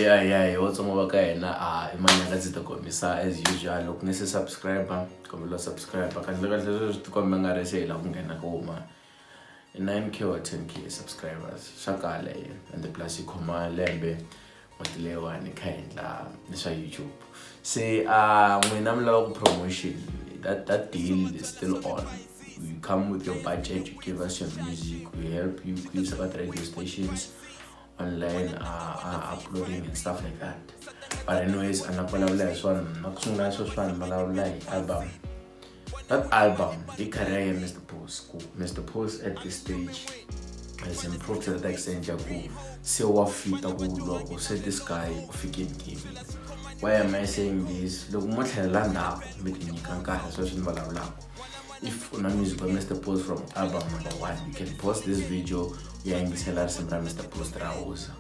Yeah, what's on my guy na imanya ngathi to komisa as usual look nese subscriber komela subscriber kanti kahle to komanga resela ukungena kuma 9k or 10k subscribers shakale and the plus ikhoma lembe motilewani kindla nisha YouTube say mina mlava ku promotion that deal is still on. You come with your budget, you give us your music, we help you use about radio stations online uploading and stuff like that. But anyways, album. That album, the career Mr. Post. Mr. Post at this stage has improved to the extent that say what fit logo, say this guy freaking TV. Why am I saying this? Look, much landa making you can cut social if una music by Mr. Post from album number 1, you can post this video. We are in Mr. Post Rausa.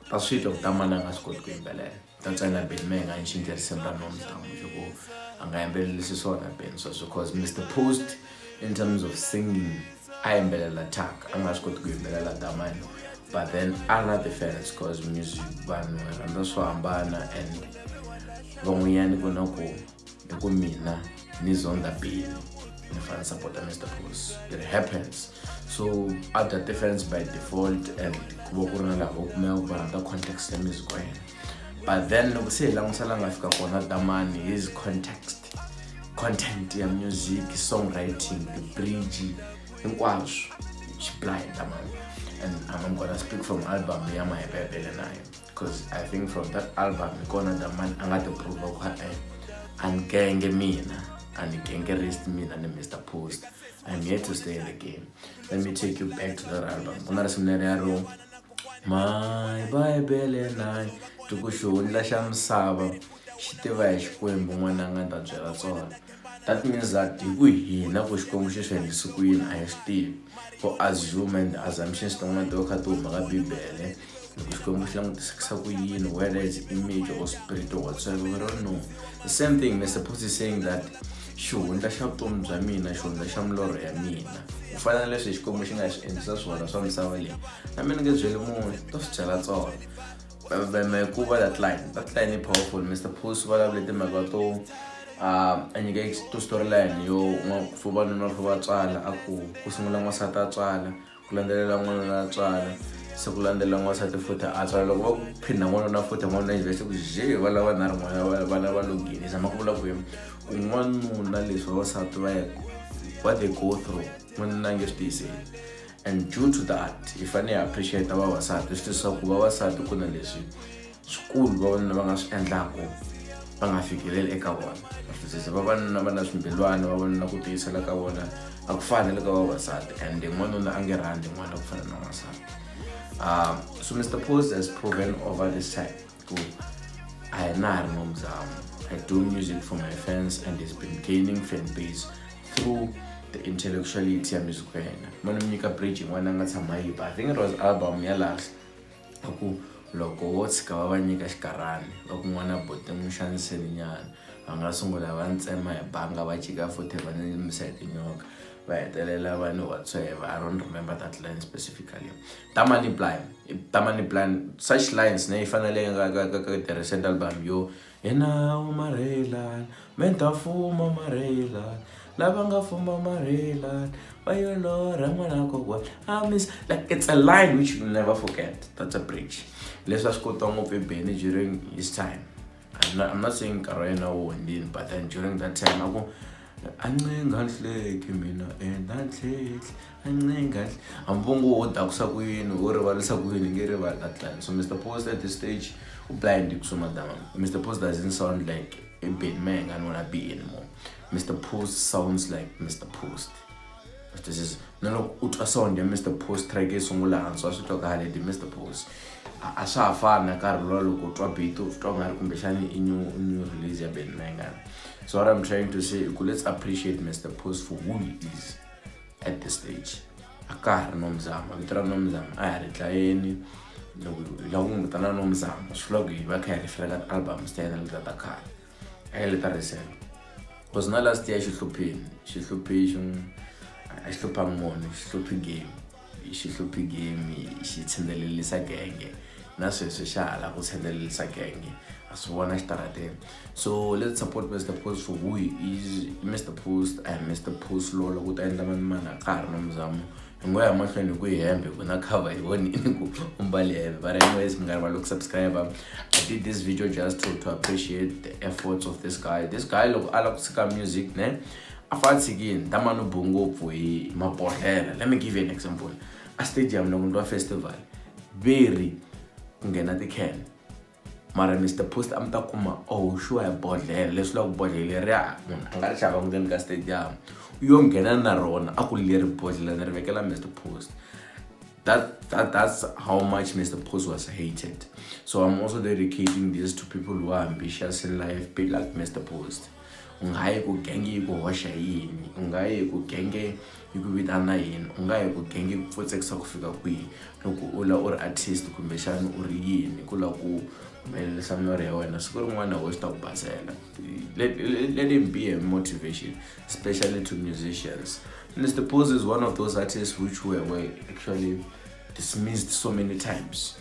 That's sweet of Tamana has got going better. That's why I've been making and changing similar norms down. And I am very this is what I've been so because Mr. Post in terms of singing, I am better attack. I'm not going to go better at that man. But then I'm not the fans because music ban and that's why I'm banner and when we are going to go mina is on the bill. If I support Mr. Post, it happens. So add the difference by default and the context the music going. But then we say long Africa the man is content, music, songwriting, the bridge, and Welsh, blind man. And I'm gonna speak from album my baby because I think from that album gonna the man I got to prove and genge mina. And the genge rest me and Mr. Post. I'm here to stay in the game. Let me take you back to that album. My Bible and I to go show in Lasham Saba. That means that we never commission the Sukuin I still for assume and assumptions to my daughter to Magabibele. Whether it's image or spirit or whatsoever, we don't know. The same thing, Mr. Post is saying that shunda shaptom zamina shunda shamloro ya mina ufanele sishikomushinga insaswala swamsawali namina ngezwele umuntu tosicela tsona kuba that line is powerful. Mr. Post valabulete magato anyike to storyline yo fuba no fuba tsala aku kusungula n'wasati a tswala kulandelela n'wana na tswala sekulandela n'wasati futhi a tswala loko va phinda n'wana futhi n'wana invest ku je va lava na rin'wana vana va logini zama ku vula ku un'wanuna leswi vavasati va what they go through when nange swi tiyiseli and due to that hi fanele appreciate vavasati swi tisa ku vavasati ku na leswi swikulu vavanuna va nga swi endlaku va nga fikeleli eka vona vavanuna va na swimbilwana vavanuna ku tiyisela ka vona a ku fanele ka vavasati and n'wanuna a nge rhandzi n'wana ku fana na n'wansati. So Mr. Post has proven over this time I do music for my fans and he's been gaining fan base through the intellectuality of music. I think it was album last loko wo tshika va nyika xikarhani loko n'wana bote muxaniseni nyana va nga sungula va ntsema hi banga va chika futhi va nimisa hi tinyoka va hetelela vanhu whatsoever. I don't remember that line specifically. Tamani blind such lines ne fanele the recent album yo ena umarela menta fuma marela lavanga fuma marela bayolora mwana ko I miss like it's a line which you'll never forget. That's a bridge. Let's just go down with Benny during his time. I'm not saying Karena or Wendin, but then during that time I go I'm mina and that's it. I'm bongo daksa queen or valsa queen get that time. So Mr. Post at this stage blind Mr. Post doesn't sound like a big man and wanna be anymore. Mr. Post sounds like Mr. Post. This is no ultrasound Mr. Post track sungula so asitokale di Mr. Post asafana karolo loko twa beat of tonga kumbexani new release ya Ben Menga. So what I'm trying to say is let's appreciate Mr. Post for who he is at this stage. Akahari nomzama vitra nomzama ayari tlayeni loko ngitana nomzama swivula va kha reflect album style that akahari ayeleta recent was na last year xihlupheni a hlupha ngone xihlupi game xi tshendelelisa genge na sweswi xa hala ku tshendelelisa genge a swi vona xitarateni. So let's support Mr. Post for who he is. Mr. Post and Mr. Post lo loko ta endla mani a ka ha ri na muzamo hi ngo ya mahlweni hi ku hi hembe ku na cover hi vonini ku u mbali hembe. But anyways, mi nga rivali ku subscribe. I did this video just to appreciate the efforts of this guy. This guy loko a lava ku tshika music ne a fa tshikini ta mano bo ngopfu hi mabodhlela. Let me give you an example. A stadium loko ndo festival very ku nghena ti-can mara Mr. Post a mi ta kuma sure hi bodhlela leswi laku bodhlela leriya munhu a nga ri xava ndzeni ka stadium u yo nghena na rona a ku leri bodhlela ni ri vekela Mr. Post. That's how much Mr. Post was hated. So I'm also dedicating this to people who are ambitious in life, be like Mr. Post. Ungayi ku genge yi ku hoxa yini, ungayi ku genge yi ku vitana yini, ungayi ku genge ku pfutsekisa ku fika kwihi loko u la u ri artist kumbe xana u ri yini ku la ku humelerisa milorho ya wena siku rin'wana hosi ta ku basela. Let him be a motivation, especially to musicians. Mr. Post is one of those artists which were actually dismissed so many times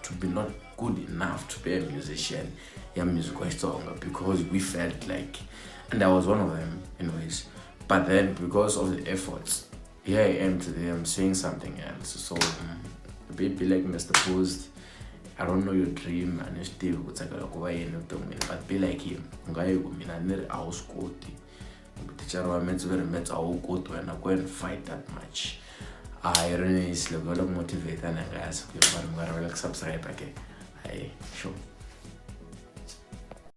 to be not good enough to be a musician. Yeah, music song because we felt like, and I was one of them anyways. But then because of the efforts, here I am today, I'm saying something else. So be like Mr. Post. I don't know your dream and still but be like him. I was teacher wa mets very mets I will go to and go and fight that much. I really is level of motivate and I guys subscribe again. I sure.